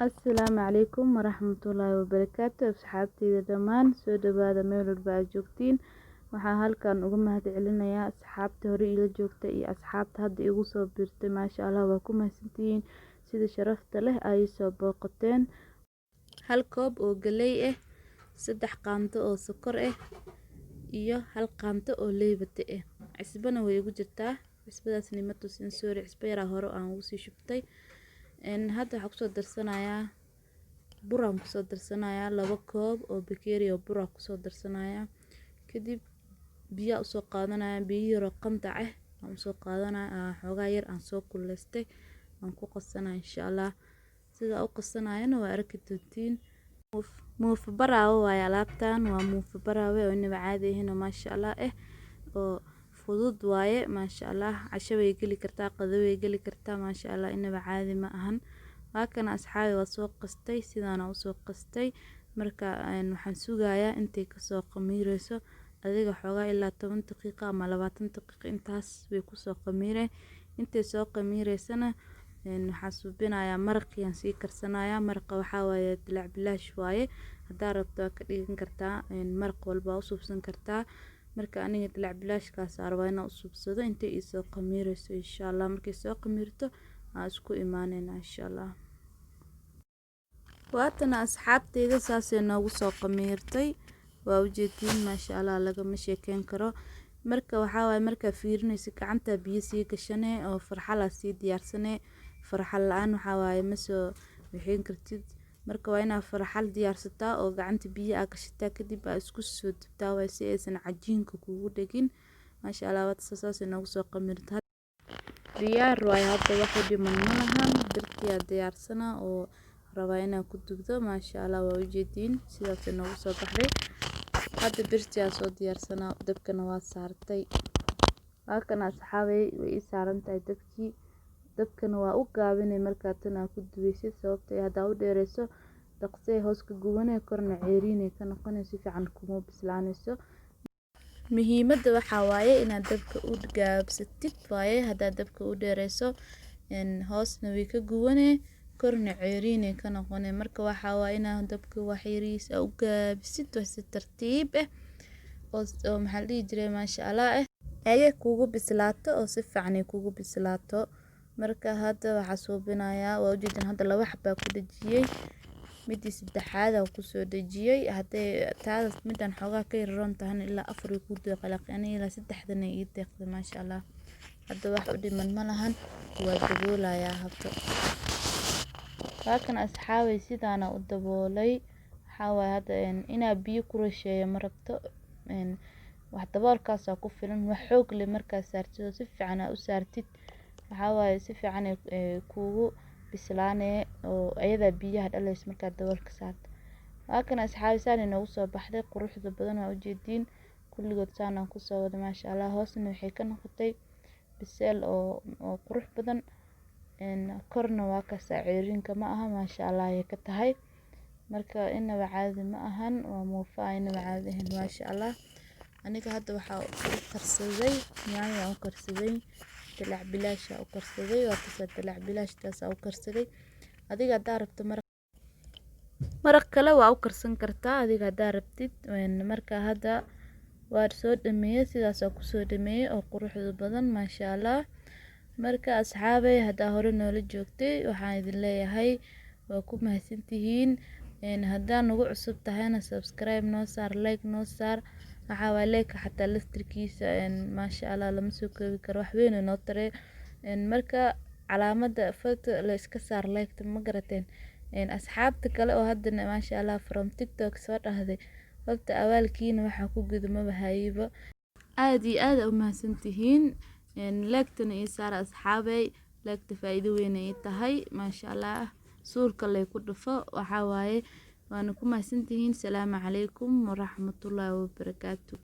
Asalaamu calaykum waraxmatullaahi wabarakaatu asxaabtayda dhammaan soo dhawaada meel walba aad joogtiin. Waxaan halkan uga mahadcelinayaa asxaabta hore ila joogta iyo asxaabta hadda igu soo biirtay. Maasha Allah, waa ku mahadsantihiin sida sharafta leh ay soo booqateen. Hal koob oo galey ah, 3 qaando oo sokor ah iyo hal qaando oo leebate ah. Cisbana way igu jirtaa. Cisbadaas nima tusin sorry, cisba yar hore aan ugu sii shubtay. Hadda waxaan kusoo darsanayaa buraan kusoo darsanayaa 2 koob oo bakeeri oo bura kusoo darsanayaa. Kadib biyo u soo qaadanaya, biyo yar oo qandac ah aan u soo qaadanaya, xoogaa yar aan soo kuleystay aan ku qasanaa insha Allah. Sida u qasanayna waa arki doontiin. Muufa baraawo waa alaabtaan, waa muufa baraawe oo inaba caadi ahayn maasha Allah oo fudud waaye maasha Allah. Casho way gali kartaa, qado way gali kartaa maasha Allah, inaba caadi ma ahan. Waakana asxaabi waa soo qastay, sidaana u soo qastay. Marka waxaan sugayaa intay ka soo qamiireyso adiga xoogaa ilaa 10 daqiiqo ama 20 daqiiqo intaas way ku soo qamiirey. Intay soo qamiireysana waxaan suubinayaa maraqiyaan sii karsanayaa. Maraqa waxaa waaye dilaac bilaash waaye. Hadaa rabto ka dhigan kartaa maraq walba u suubsan kartaa. Marka aniga dilaac bilaashkaas arwayna u suubsado intay soo qamiireyso insha Allah. Markay soo qamiirto aan isku imaanayna insha Allah. Waatana asxaabtayda saasay noogu soo qamiirtay. Waa u jeedin maasha Allah laga ma sheekeen karo. Marka waxaa waaye marka fiirinaysa gacanta biyo sii gashanay oo farxala sii diyaarsanay. Farxal la'aan waxaa waaye ma soo wixin kartid. Marka waa inaa farxal diyaarsataa oo gacanta biyo aa gashataa kadib aa isku soo dubtaa way si aysan cajiinka kugu dhagin. Maasha Allah waad saasay noogu soo qamiirtay. Diyaar waaye hadda wax u dhiman malahan. Birtiya diyaarsana oo rabaa inaa ku dubdo maasha Allah waa u jeedin sidaas noogu soo baxday. Hadda birtiya soo diyaarsana dabkana waa saartay. Waakana asxaabay way saarantahay dabkii. Dabkana waa u gaabinay markaa tan ku duwaysid sababtoo ah hadaa u dheereyso dhaqsay hoos ka guwanay korna ceeriinay ka noqonayso fiican kuma bislaanayso. Muhiimadda waxaa waaye inaad dabka u gaabsatid waaye hadaa dabka u dheereyso hoosna way ka guwanay korna ceeriinay ka noqonay. Marka waxaa waaye inaad dabka wax yariis u gaabsid si tartiib ah oo maxaa la jiray maasha Allah ay kugu bislaato oo si fiican ay kugu bislaato. Marka hadda waxaa suubinayaa waa u jeedin hadda 2 xabba ku dajiyay midii saddexaad ku soo dajiyay haday taas midan xoogaa ka yaroon tahan ilaa 4 ku deeqalaqani ilaa 3 ii deeqday maasha Allah. Hadda wax u dhiman malahan waa daboolayaa habto. Waakana asxaabay sidaana u daboolay waxaa waaye hadda inaa biyo ku rasheeyo marabto wax daboolkaas ku filan wax xoog leh markaas saartid si fiican u saartid. Waxaa waaye si fiican kugu bislaanay oo ayada biyaha dhalays markaa daboolka saarto. Waakana asxaabi saan inoogu soo baxday quruxda badan waa u jeedin kulligood saan ku soo wada maasha Allah. Hoosna waxay ka noqotay bisel oo qurux badan korna waa ka ceeriinka ma aha maasha Allah ay ka tahay. Marka inaba caadi ma ahan waa muufa inaba caadi ahayn maasha Allah. Aniga hadda waxaa u karsaday yaanyo u karsaday dilaac bilaash u karsaday waa ka dilaac bilaash taas u karsaday. Adiga hadaa rabto maraq kale waa u karsan kartaa adiga hadaa rabtid. Marka hadda waa soo dhameeyay sidaas ku soo dhameeyay oo quruxda badan maasha Allah. Marka asxaabay hadaa hore noola joogtay waxaan idin leeyahay waa ku mahadsantihiin. Hadaa nagu cusub tahayna subscribe noo saar, like noo saar. Waxaa waa like xataa laftirkiisa maasha Allah lama soo koobi karo wax weyn noo taray. Marka calaamada foto la iska saar like ma garateen. Asxaabta kale oo haddana maasha Allah from TikTok soo dhahday waqti awaalkiina waxa ku guduma bahayba. Aad iyo aad u mahadsantihiin. Like-tana ii saar asxaabay. Like-ta faa'iido weyn ay tahay maasha Allah. Suurka lay ku dhufo waxaa waaye waana ku mahadsantihiin. Salaamu calaykum waraxmatullaahi wabarakaatu.